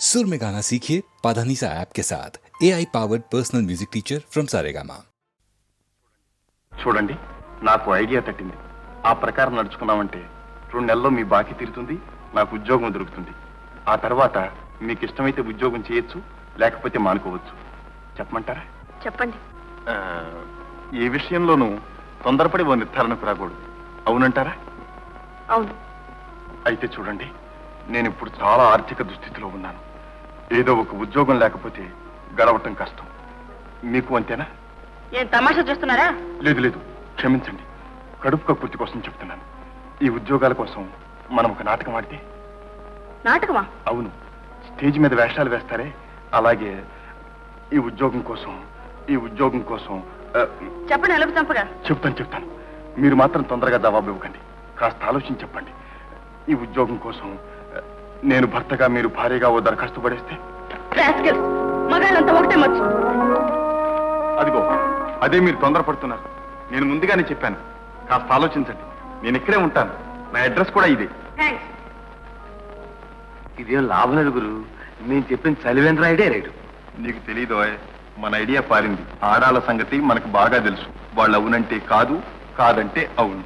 सुर में गाना सीखिए पाधानीसा ऐप के साथ AI powered personal music teacher from Saregama. చూడండి, నాకు ఐడియా తట్టింది. ఆ ప్రకారం నడుచుకున్నామంటే 2 నెలల్లో మీ బాకీ తీరుతుంది, నాకు ఉద్యోగం దొరుకుతుంది. ఆ తర్వాత మీకు ఇష్టమైతే ఉద్యోగం చేయొచ్చు, లేకపోతే మానుకోవచ్చు. చెప్పమంటారా? చెప్పండి. ఏ విషయంలోనూ తొందరపడి ఓ నిర్ధారణకు రాకూడదు. అవునంటారా? అవును. అయితే చూడండి, నేను ఇప్పుడు చాలా ఆర్థిక దుస్థితిలో ఉన్నాను. ఏదో ఒక ఉద్యోగం లేకపోతే గడవటం కష్టం. మీకు అంతేనా? ఏం తమాషా చేస్తున్నారా? లేదు లేదు, క్షమించండి. కడుపు కక్కుర్తి కోసం చెప్తున్నాను. ఈ ఉద్యోగాల కోసం మనం ఒక నాటకం ఆడితే. నాటకమా? అవును, స్టేజ్ మీద వేషాలు వేస్తారే, అలాగే ఈ ఉద్యోగం కోసం చెప్పండి. అలుపు చంపగా చెప్తాను. మీరు మాత్రం తొందరగా జవాబు ఇవ్వకండి. కాస్త ఆలోచించి చెప్పండి. ఈ ఉద్యోగం కోసం నేను భర్తగా, మీరు భార్యగా ఓ దరఖాస్తు పడేస్తే. మగాళ్ళంతా ఒకటే మచ్చు. అదిగో, అదే మీరు తొందరపడుతున్నారు. నేను ముందుగానే చెప్పాను, కాస్త ఆలోచించండి. నేను ఇక్కడే ఉంటాను, నా అడ్రస్ కూడా ఇదే. ఇదేం లాభం గురు, నేను చెప్పిన చలివేంద్ర ఐడియా రైడు. నీకు తెలీదు, మన ఐడియా పారింది. ఆడాల సంగతి మనకు బాగా తెలుసు. వాళ్ళు అవునంటే కాదు, కాదంటే అవును.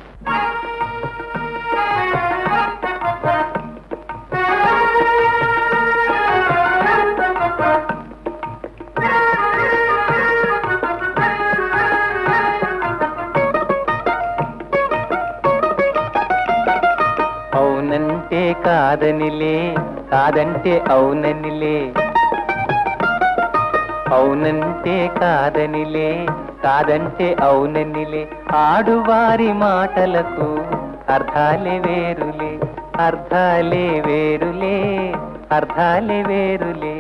అవునంటే కాదనిలే, కాదంటే అవుననిలే. అవునంటే కాదనిలే, కాదంటే అవుననిలే. ఆడువారి మాటలకు అర్థాలే వేరులే, అర్థాలే వేరులే, అర్థాలే వేరులే.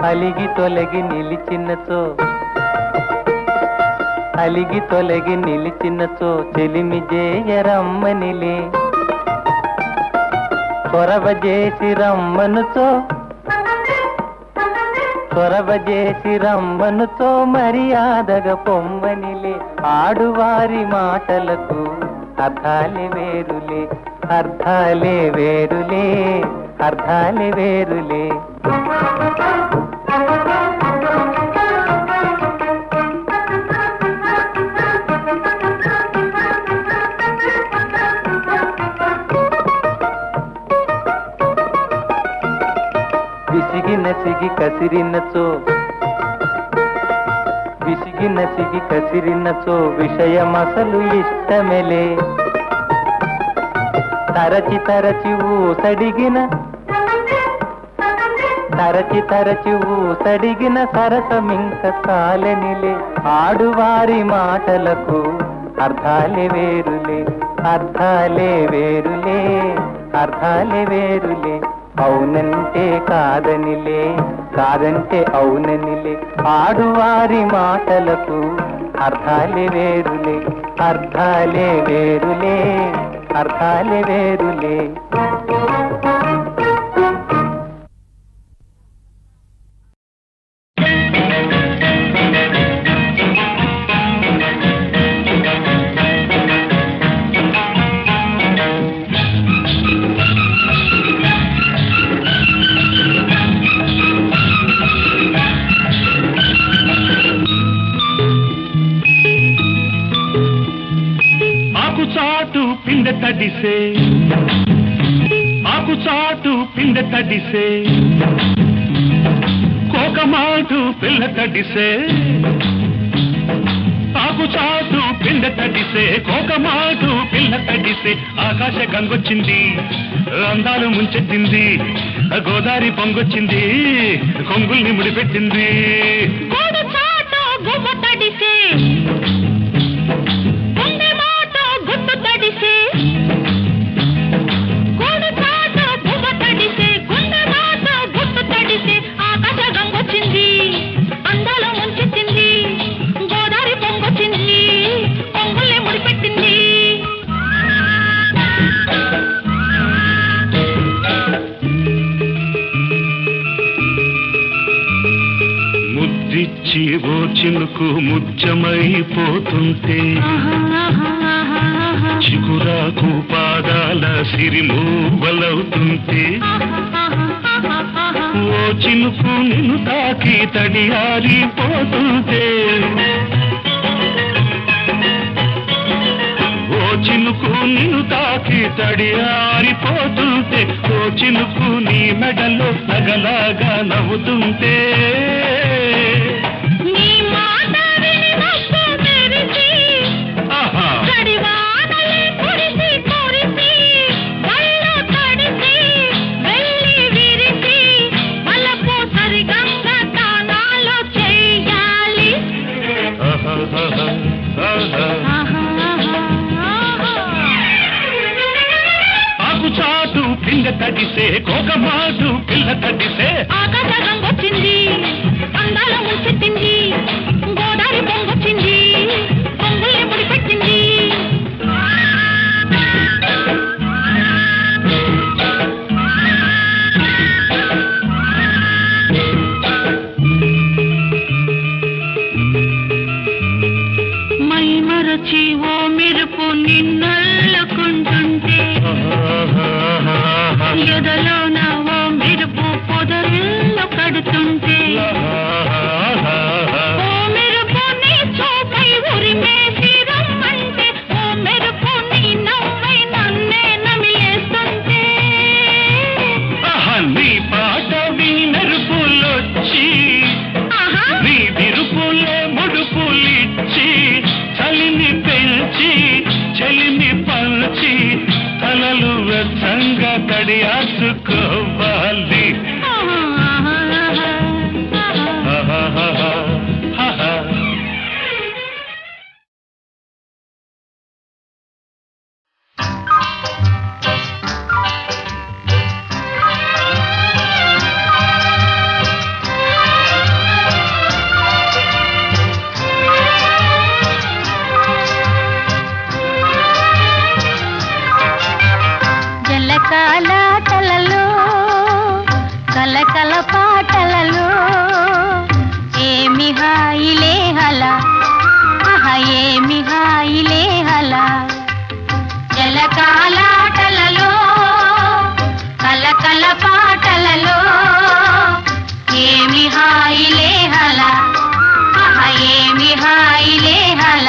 అలిగి తొలగి నిలిచినచో చెలిమి జేయరమ్మనిలే. చొరవ చేసి రమ్మనుతో మర్యాదగా పొమ్మనిలే. ఆడువారి మాటలకు అర్థాలే వేరులే, అర్థాలే వేరులే, అర్థాలే వేరులే. విసిగి నసిగి కసిరినచో విషయమసలు ఇష్టమెలే. తరచి ఊసడిగిన సరసమింక కాలనిలే. ఆడువారి మాటలకు అర్థాలే వేరులే, అర్థాలే వేరులే, అర్థాలే వేరులే. అవునంటే కాదనిలే, కాదంటే అవుననిలే. ఆడువారి మాటలకు అర్థాలే వేరులే, అర్థాలే వేరులే, అర్థాలే వేరులే. ఆకుచాటు పిండ తడిసే, కోకమాటు పిల్ల తడిసే. ఆకుచాటు పిండ తడిసే, కోకమాటు పిల్ల తడిసే. ఆకాశ గంగొచ్చింది, అందాలు ముంచెత్తింది. గోదావరి పొంగొచ్చింది, కొంగుల్ని ముడిపెట్టింది. వచ్చి ఓ చినుకు ముత్యమైపోతుంటే చిగురాకు పాదాల సిరిమూవలవుతుంటే ఓ చినుకు నిన్ను తాకి తడియారిపోతుంటే ఓ చినుకు నిన్ను తాకి తడియారిపోతుంటే ఓ చినుకు నీ మెడలో నగలాగా నవ్వుతుంటే ఆకుచాటు పింగ తడిసే కోకమాటు పిల్ల తడిసే ఆకాశం వచ్చింది అందాల ముంచెత్తింది గోదావరి పొంగొచ్చింది పొంగుల్ని ముడిపెట్టింది మై మరచి ఓ మెరుపు నిన్నల్లుకుంటుంటే ఎదలోన ఓ మెరుపు పొదరిల్లు కడుతుంటే ఓ మెరుపు నీ చూపై ఉరిమేసి రమ్మంటే ఓ మెరుపు నీ నవ్వై నన్నే నమిలేస్తుంటే నీ పాట నీ మెరుపులొచ్చి నీ విరుపులే ముడుపులిచ్చి చలిని పెంచి చలిని పంచి తలలు వెచ్చంగా తడియాసుకోవాలి జలకాలాటలలో కలకల పాటలలో ఏమి హాయిలే హలా ఏమి హాయిలే హలా జలకాలాటలలో కలకల పాటలలో ఏమి హాయిలే హలా ఏమి హాయిలే హలా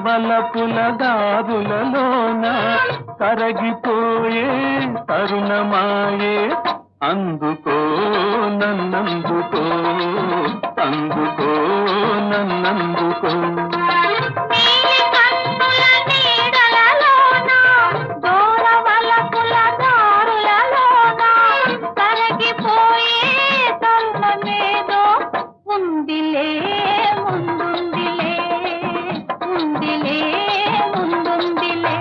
వలపుల దారులలోన కరగిపోయే తరుణమాయే అందుకో నన్నందుకో అందుకో నన్నందుకో నీలి కన్నుల నీడలలోన దూరవలపుల దారులలోన కరగిపోయే తరుణమేదో ఉందిలే ముందుందిలే ఉందిలే ముందుందిలే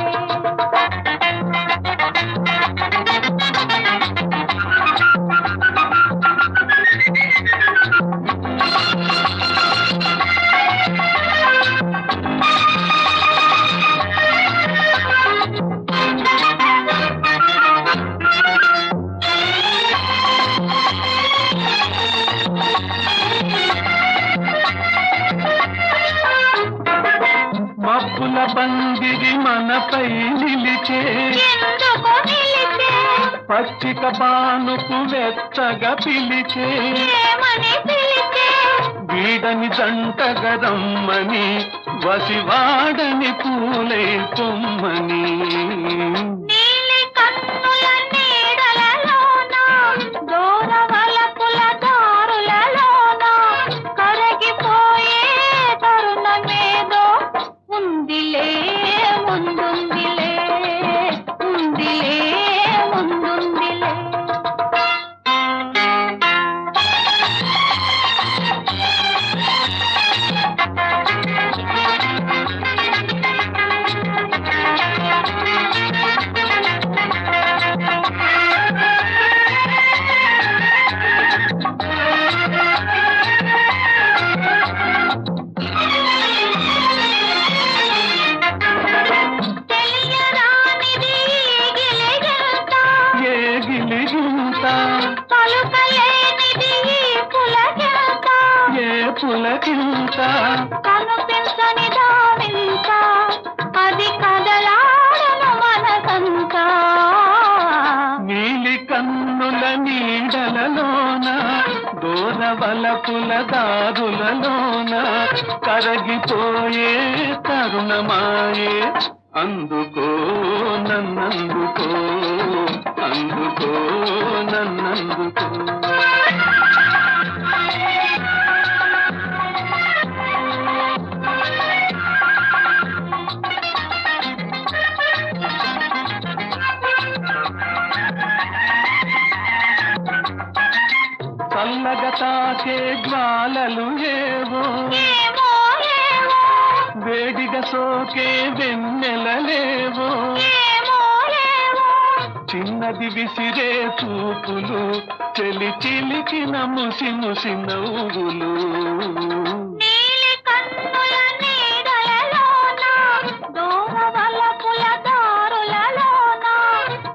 మబ్బుల పందిరి మనపై నిలిచే ఎందుకు నిలిచే పచ్చిక బానుకు వెచ్చగా పిలిచే ఏమని పిలిచే వీడని జంటగరమ్మని వసివాడని పూలే కొమ్మని నీలి కన్నుల నీడలలోన దూరవలపుల దారులలోన కరగిపోయే తరుణమేదో ఉందిలే ముందుందిలే ఉందిలే ముందుందిలే తెలియరానిది గిలిగింత ఏ గిలిగింత పలుకలేనిది పులకింత ఏ పులకింత కనిపించని దావింత అది కదలాడను మనసంతా నీలి కన్నుల నీడలలోన దూరవలపుల దారులలోన కరగిపోయే తరుణమాయే అందుకో నన్నందుకో అందుకో నన్నందుకో చల్లగా తాకే జ్వాలలు ఏవో ఏమో ఏమో వేడిగా సోకే వెన్నెలలేవో ఏమో ఏమో చిన్నది విసిరే చూపులు చెలి చిలికిన ముసి ముసి నవ్వులు నీలి కన్నుల నీడలలోన దూరవలపుల దారులలోన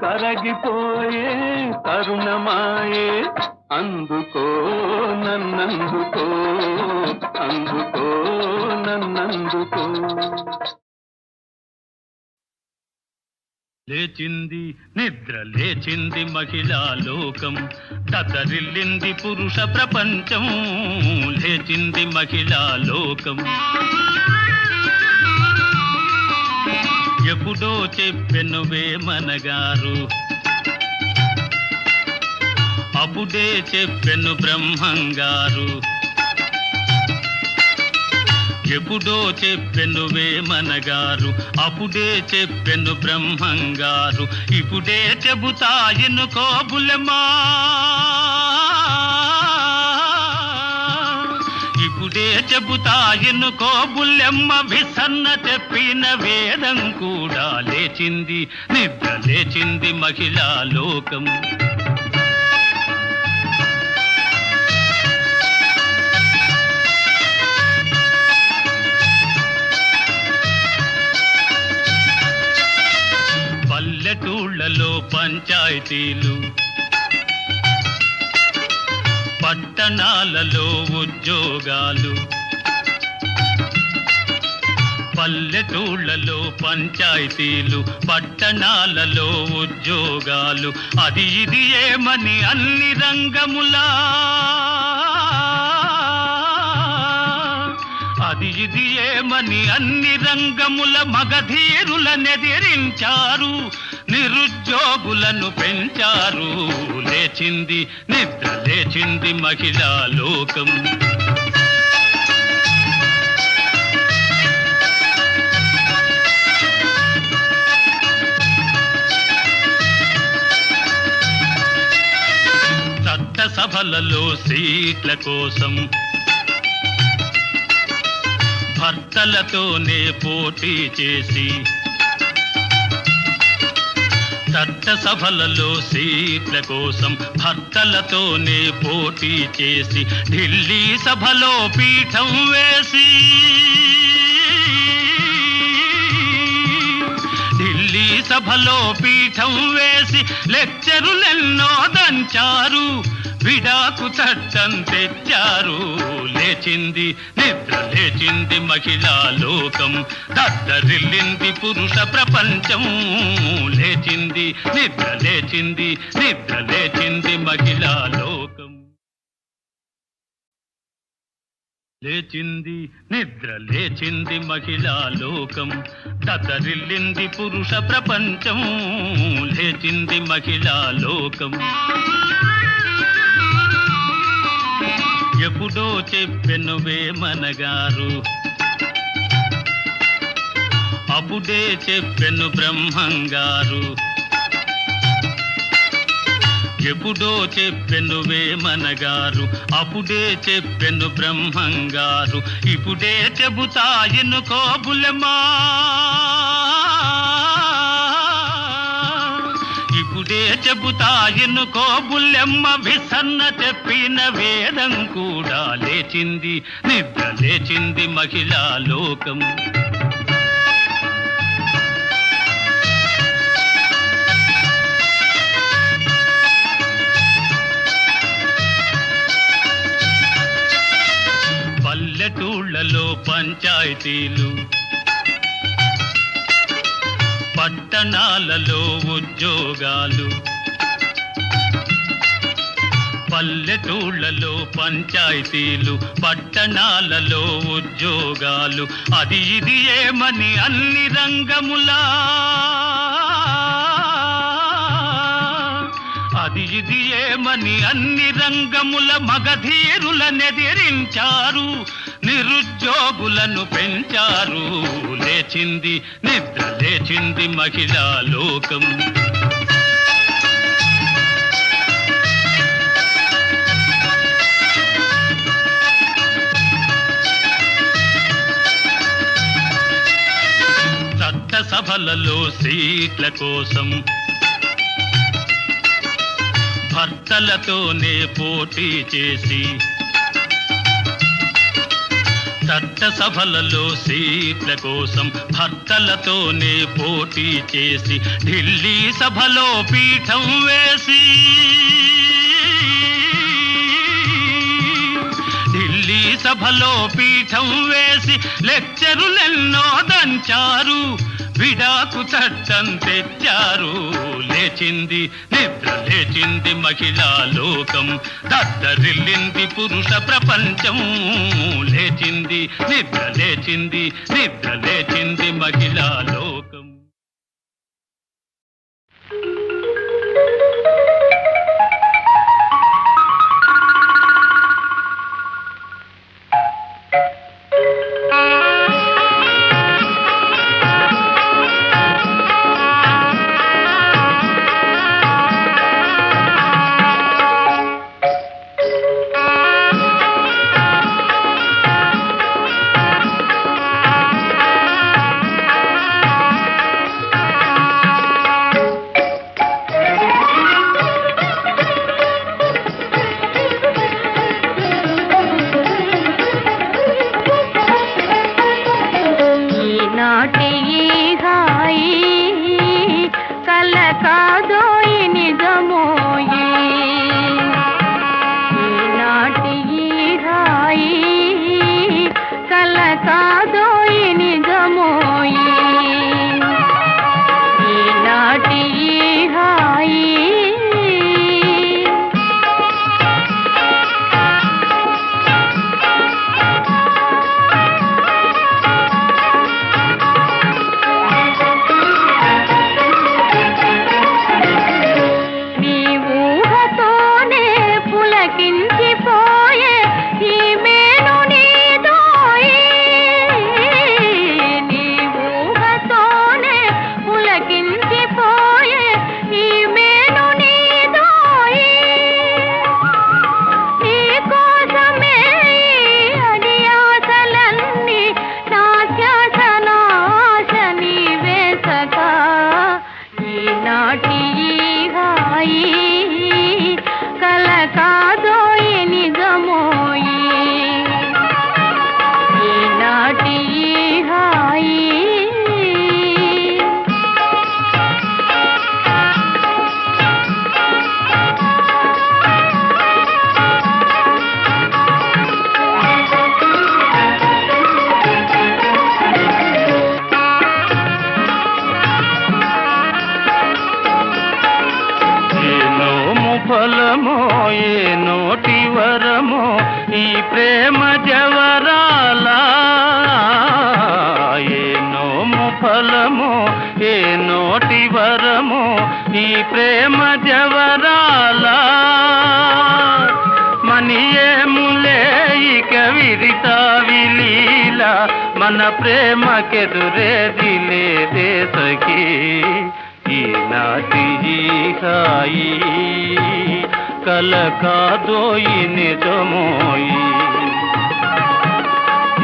కరగిపోయే తరుణమాయే అందుకో నన్నందుకో అందుకో నన్నందుకో లేచింది నిద్ర లేచింది మహిళా లోకం దద్దరిల్లింది పురుష ప్రపంచం లేచింది మహిళా లోకం ఎప్పుడో చెప్పెను వేమనగారు అప్పుడే చెప్పెను బ్రహ్మంగారు ఎప్పుడో చెప్పెను వేమనగారు అప్పుడే చెప్పెను బ్రహ్మంగారు ఇప్పుడే చెబుతా ఎన్నుకో బుల్లెమ్మా ఇప్పుడే చెబుతా ఎన్నుకో బుల్లెమ్మ విసన్న చెప్పిన వేదం కూడా లేచింది నిద్ర లేచింది మహిళా లోకం పల్లెటూళ్ళలో పంచాయతీలు పట్టణాలలో ఉద్యోగాలు పల్లెటూళ్ళలో పంచాయతీలు పట్టణాలలో ఉద్యోగాలు అది ఇది ఏమని అన్ని రంగములా అది ఇది ఏమని అన్ని రంగముల మగధీరులనెదిరించారు, నిరుద్యోగులను పెంచారు. లేచింది నిద్ర లేచింది మహిళా లోకం. చట్టసభలలో సీట్ల కోసం భర్తలతోనే పోటీ చేసి, చట్టసభలలో సీట్ల కోసం భర్తలతోనే పోటీ చేసి, ఢిల్లీ సభలో పీఠం వేసి, ఢిల్లీ సభలో పీఠం వేసి లెక్చరులెన్నో దంచారు, విడాకు చట్టం తెచ్చారు. లేచింది నిద్ర లేచింది మహిళా లోకం, దద్దరిల్లింది పురుష ప్రపంచం. లేచింది నిద్ర లేచింది నిద్ర లేచింది మహిళా లోకం. లేచింది నిద్ర లేచింది మహిళా లోకం, దద్దరిల్లింది పురుష ప్రపంచం. లేచింది మహిళా లోకం. ఎప్పుడో చెప్పెను వేమనగారు, అప్పుడే చెప్పెను బ్రహ్మంగారు. ఎప్పుడో చెప్పెను వేమనగారు, అప్పుడే చెప్పెను బ్రహ్మంగారు. ఇప్పుడే చెబుతా ఎన్నుకో బుల్లెమ్మా, ఇప్పుడే చెబుతా ఎన్నుకో బుల్లెమ్మ. విసన్న చెప్పిన వేదం కూడా లేచింది నిద్ర లేచింది మహిళా లోకం. పల్లెటూళ్ళలో పంచాయతీలు, పట్టణాలలో ఉద్యోగాలు. పల్లెటూళ్ళలో పంచాయతీలు, పట్టణాలలో ఉద్యోగాలు. అది ఇది ఏమని అన్ని రంగములా, అది ఇది ఏమని అన్ని రంగముల మగధీరులనెదిరించారు, నిరుద్యోగులను పెంచారు. లేచింది నిద్ర లేచింది మహిళా లోకం. చట్టసభలలో సీట్ల కోసం భర్తలతోనే పోటీ చేసి, చట్టసభలలో సీట్ల కోసం భర్తలతోనే పోటీ చేసి, ఢిల్లీ సభలో పీఠం వేసి, ఢిల్లీ సభలో పీఠం వేసి లెక్చరులెన్నో దంచారు, విడాకు చట్టం తెచ్చారు. లేచింది నిద్ర లేచింది మహిళా లోకం, దద్దరిల్లింది పురుష ప్రపంచం. లేచింది నిద్ర లేచింది నిద్ర లేచింది మహిళా లోకం. ప్రేమ జవరాల ఏ నోము ఫలమో ఏ నోటి వరమో ఈ ప్రేమ జవరాల మనియేములే ఇక విరితా విలీల మన ప్రేమకెదురేది లేదే సఖీ ఈనాటి ఈ హాయి కల కాదోయి నిజమోయి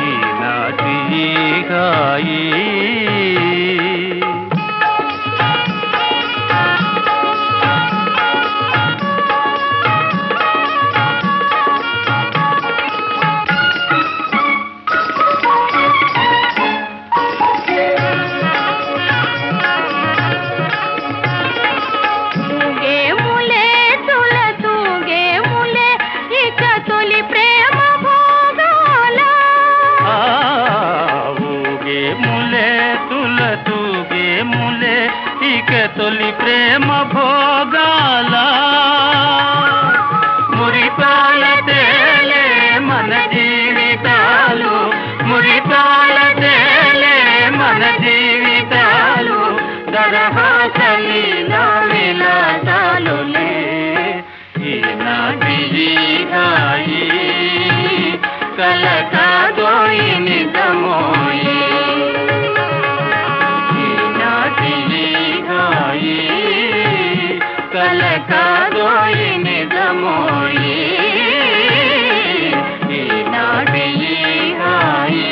ఈనాటి ఈ హాయి తొలి ప్రేమ భోగాల మురిపాల తేలే మన జీవితాలు మురిపాల తేలే మన జీవితాలు దరహాసలీల విలాసాలులే ఈనాటి హాయి కల కాదోయి నిజమోయి కల కాదోయి నిజమోయి ఈనాటి హాయి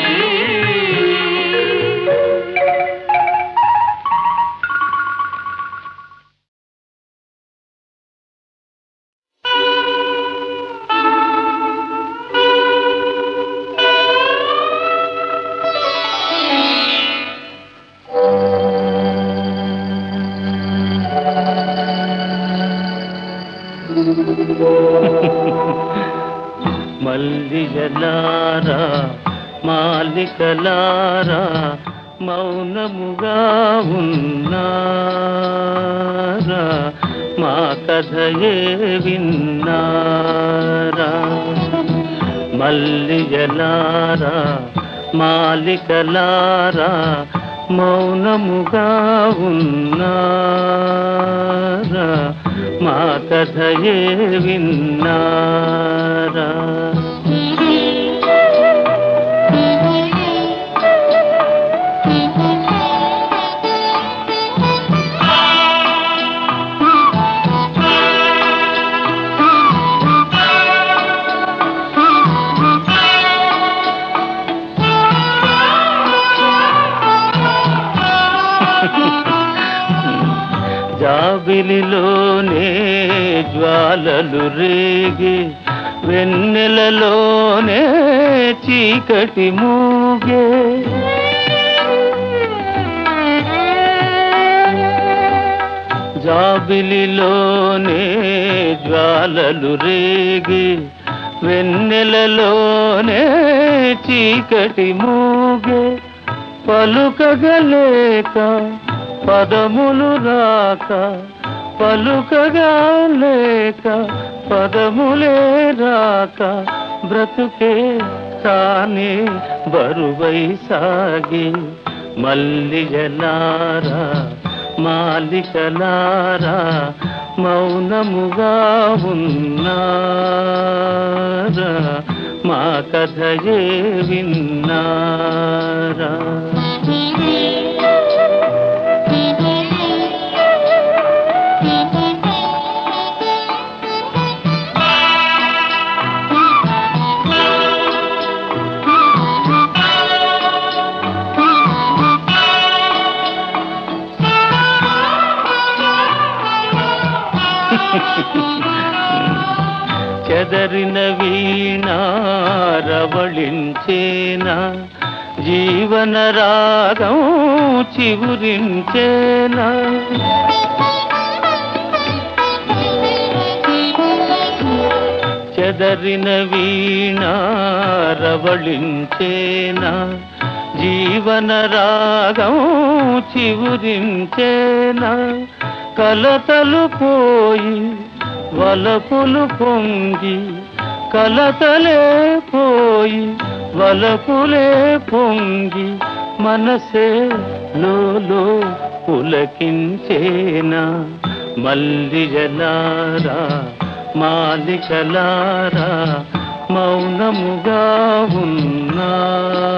మల్లియలారా మాలికలారా మౌనముగా ఉన్నారా మా కథయే విన్నారా మల్లియలారా మాలికలారా మౌనముగా ఉన్నారా మా కథయే విన్నారా జాబిలిలోనే జ్వాలలు రేగి వెన్నెలలోనే చీకటి మూగే జాబిలిలోనే జ్వాలలు రేగి వెన్నెలలోనే చీకటి మూగే పలుకగలేక పదములు రాక పలుకగా లేక పదములే రాక బ్రతుకే తానే బరువై సాగి మల్లియలారా మాలికలారా మౌనముగా ఉన్నారా మా కథయే విన్నారా చెదరిన వీణారవళించేనా జీవన రాగం చివురించేనా చెదరిన వీణారవళించేనా జీవన రాగం చివురించేనా కలతలు పోయి వలపులు పొంగి కలతలే పోయి వలపులే పొంగి మనసే లోలో పులకించేనా మల్లిజలారా మాలికలారా మౌనముగా ఉన్నారా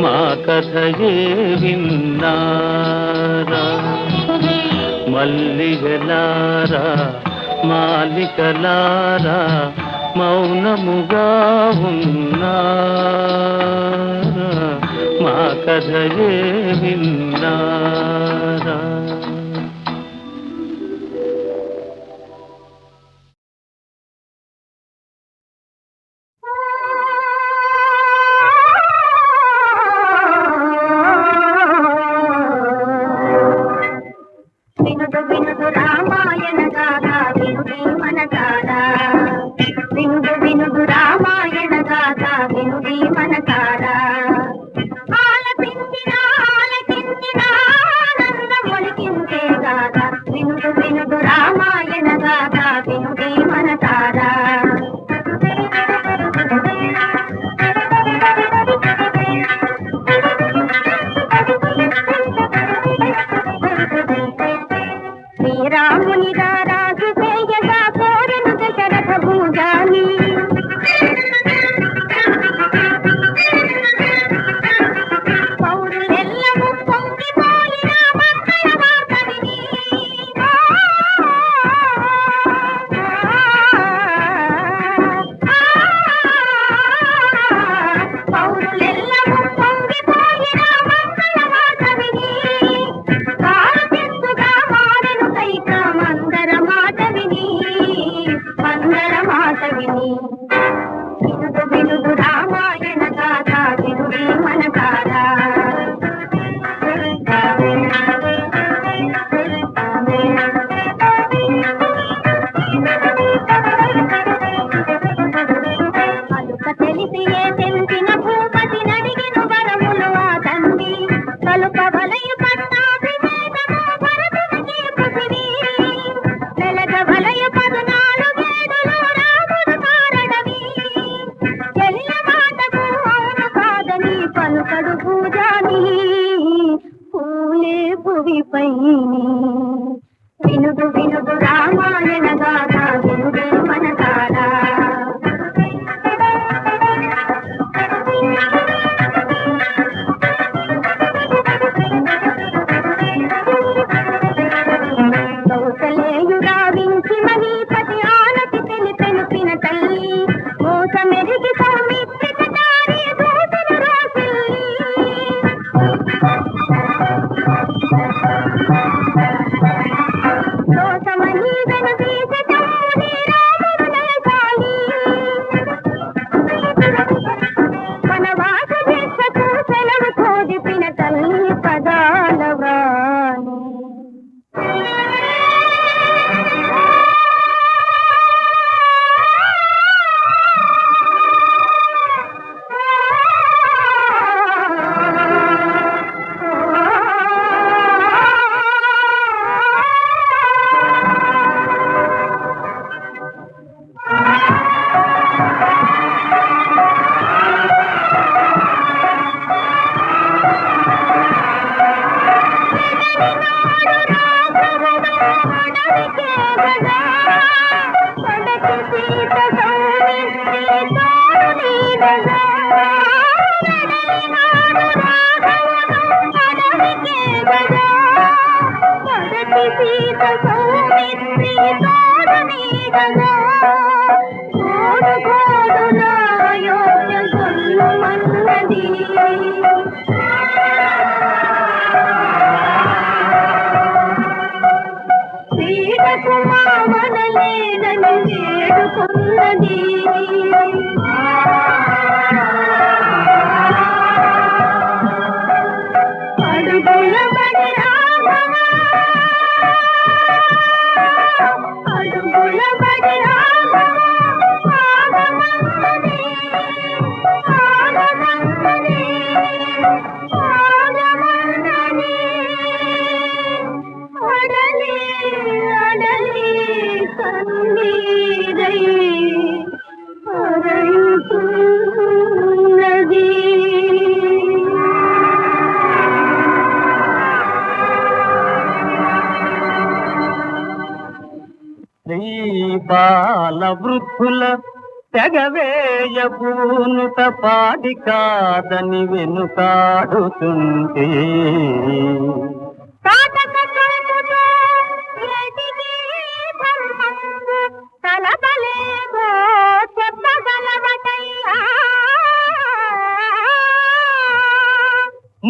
మా కథయే విన్నారా మల్లిగలారా మాలికలారా మౌనముగా ఉన్నారా మా కథయే విన్నారా వినుడు వినుడు రామాయణ గాథ వినుడి మన గాథ వినుడు వినుడు రామాయణ గాథ వినుడి మన గాథ ఆలపించిన ఆలకించిన ఆనందమొలికించే గాథ వినుడు వినుడు రామాయణ గాథ వినుడి మన గాథ శ్రీరాముని రాజు చేయగా కోరెను దశరథ భూజాని పౌరులెల్లము పొంగిపోయిన మంగళ వార్త విని పౌరులెల్లము పొంగిపోయిన మంగళ వార్త విని కారచెత్తుగా మారెను కైక మందర మాట విని వినుడు వినుడు రామాయణ గాథ వినుడి మన గాథ అలుక తెలిసియే తెలిసిన భూపతి నడిగిన వరములు ఆ తండ్రి కలుక వలయు పట్టాభిషేకము భరతునికి పుసిరి వెలగ వలయు 14 ఏడులు రాముడు కారడవి చెలియ మాటకు అవును కాదని పలుకడు పూజాని పూలే భువిపై వినుడు వినుడు రామాయణ గాథ వినుడి మన గాథ కౌసలేయుడా వించి మహీపతి ఆనతి తెలిపెను పిన తల్లి మోసమెరిగి సౌమిత్రిక దారి దూతను రాసిల్లి పుట్టుతున్నది. బాల వృద్ధుల తెగవేయబూనుత పాడి కాదని వెనుకాడుతుంది.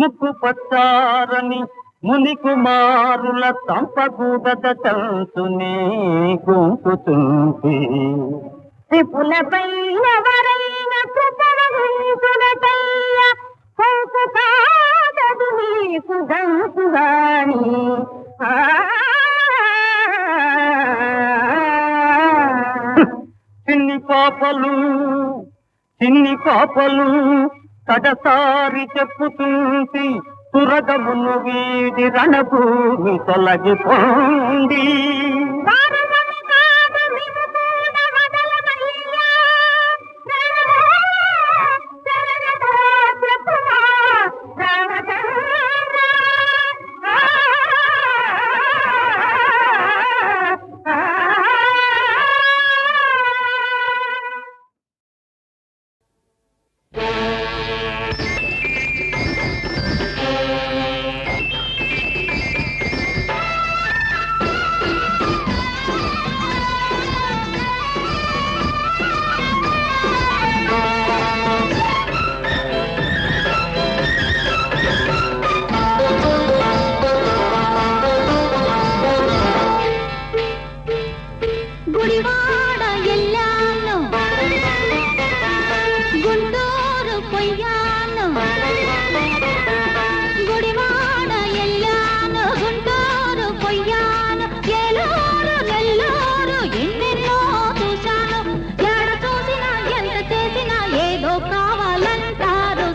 ముక్కు పచ్చారని ముని కుమారుల తంపగూదత చంచుని గుంపుతుంది. త్రిపుల పైన వరైన కృపణగుంతులతయ్య కొంకు కాదదు నీకు గంతుగాని. చిన్ని పాపలు కడసారి చెప్పుతుంది. తురగమును వీడి రణభూమి తొలగిపోండి.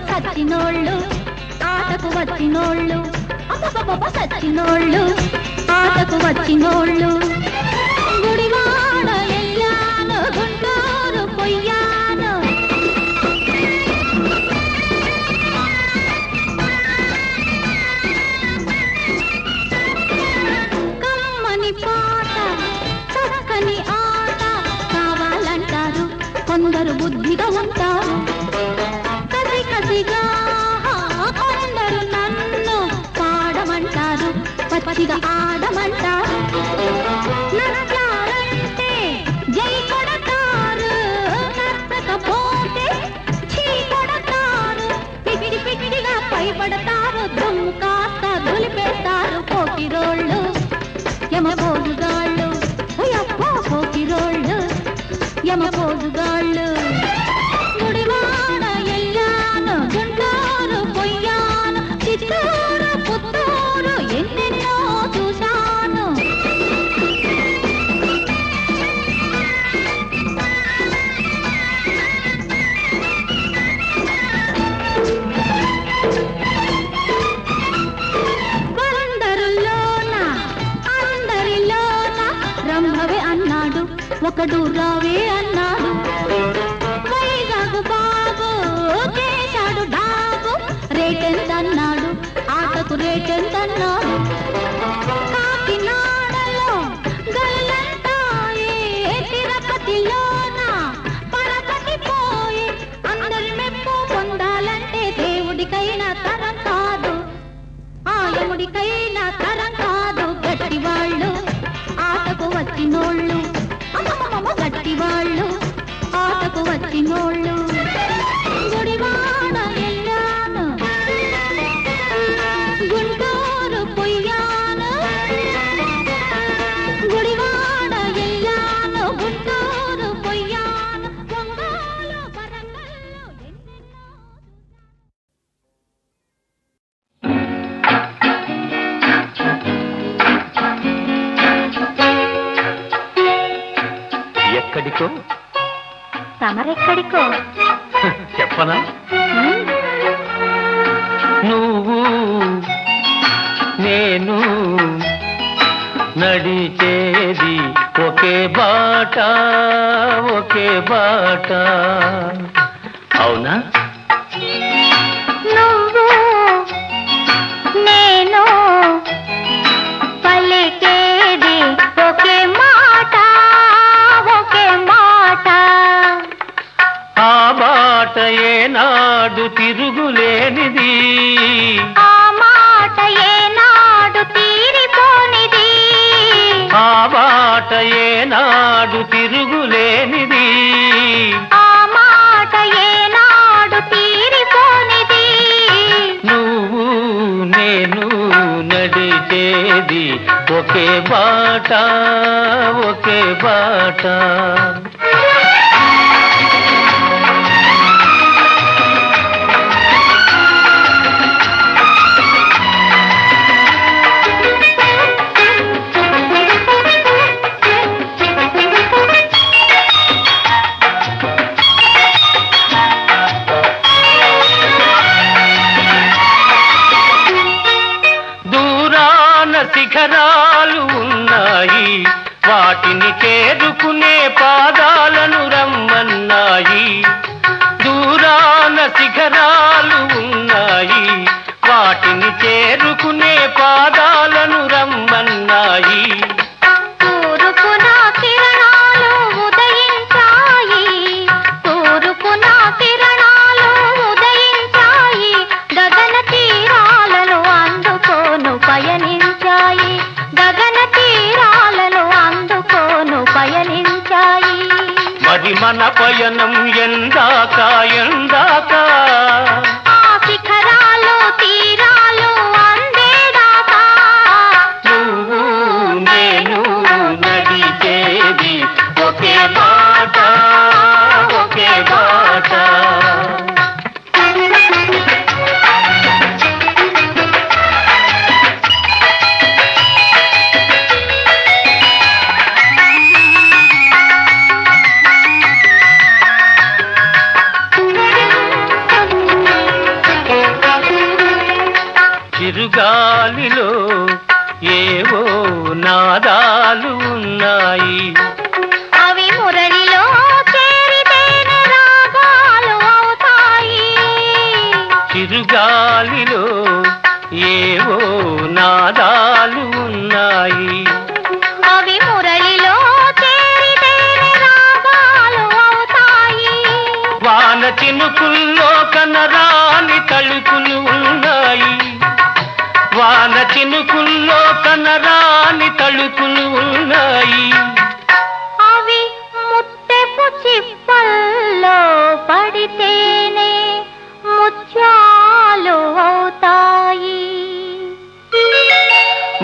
సచ్చినోళ్ళు సచ్చినోళ్ళు ఆటకు వచ్చినోళ్ళు. గుడివాడ ఎల్లాను గుంటూరు పొయ్యాను. కమ్మని పాట చక్కని ఆట కావాలంటారు కొందరు, బుద్ధిగా ఉంటారు. కసి కసిగా పచ్చిగా ఆడమంటారు. నచ్చారంటే జై కొడతారు, నచ్చకపోతే చీ కొడతారు. పిచ్చి పిచ్చిగా పైపడతారు, దుమ్ము కాస్త దులిపేస్తారు. పోకిరోళ్ళు యమపోజుగాళ్ళు, పోకిరోళ్ళు యమపోజుగాళ్ళు. గుడివాడ ఎల్లాను గుంటూరు పొయ్యాను, చిత్తూరు పుత్తూరు ఎన్నెన్నో చూశాను. అందరిలోన రంభవే అన్నాడు ఒకడు, రావే అన్నాడు. వైజాగు బాబు చేశాడు డాబు, రేటెంతన్నాడు ఆటకు రేటెంతన్నాడు. కాకినాడలో గల్లంతాయే, తిరుపతిలోన పరపతి పోయే. అందరి మెప్పు పొందాలంటే దేవుడికైనా తరం కాదు, ఆయముడికైనా తరం కాదు. గట్టివాళ్ళు ఆటకు వచ్చినోళ్ళు, గట్టివాళ్ళు ఆటకు వచ్చినోళ్ళు. గుడివాడ ఎల్లాను గుంటూరు పొయ్యాను, గుడివాడ ఎల్లాను గుంటూరు పొయ్యాను. ఒంగోలు వరంగల్లు ఎన్నెన్నో. ఎక్కడికో తమరెక్కడికో చెప్పనా? నువ్వు నేను నడిచేది ఒకే బాట, ఒకే బాట. అవునా? నువ్వు నేను పలికేది ఒకే మాట, ఒకే మాట. ఆ బాట ఏనాడు తిరుగులేనిది, ఆ మాట ఏనాడు తీరిపోనిది, ఆ బాట ఏనాడు తిరుగులేనిది. ఆ మాట ఏనాడు తీరిపోనిది. నువ్వు నేను నడిచేది ఒకే బాట, ఒకే బాట. దూరాన శిఖరాలు ఉన్నాయి, వాటిని చేరుకునే పాదాలను రమ్మన్నాయి. దూరాన శిఖరాలు ఉన్నాయి, వాటిని చేరుకునే పాదాలను రమ్మన్నాయి. తూర్పున కిరణాలు ఉదయించాయి, తూర్పున కిరణాలు ఉదయించాయి. గగన తీరాలను అందుకోను పయనించాయి, గగన తీరాలను అందుకోను పయనించాయి. మరి మన పయనం ఎందాక ఎందాక, ఆ శిఖరాలు తీరాలు అందేదాకా. నువ్వు నేను నడిచేది ఒకే బాట, ఒకే బాట. చిరుగాలిలో ఏవో నాదాలు ఉన్నాయి, అవి మురళిలో చేరితేనే రాగాలు అవుతాయి. చిరుగాలిలో ఏవో నాదాలు ఉన్నాయి. అవి మురళిలో చేరితేనే రాగాలు అవుతాయి. వాన చినుకుల్లో కనరాని తళుకులు ఉన్నాయి, వాన చినుకుల్లో కనరాని తళుకులు ఉన్నాయి. అవి ముత్తెపు చిప్పల్లో పడితేనే ముత్యాలు అవుతాయి.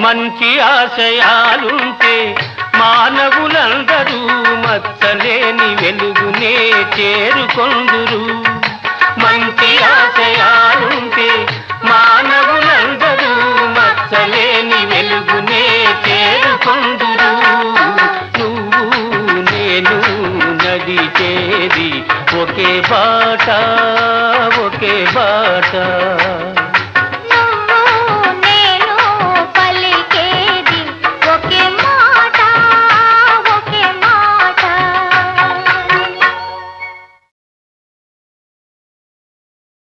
మంచి ఆశయాలుంటే మానవులందరూ మచ్చలేని వెలుగునే చేరుకొందురు. మంచి ఆశయాలుంటే మానవులందరూ మచ్చలేని వెలుగునే చేరుకొందురు. నువ్వు నేను నడిచేది ఒకే బాట, ఒకే బాట.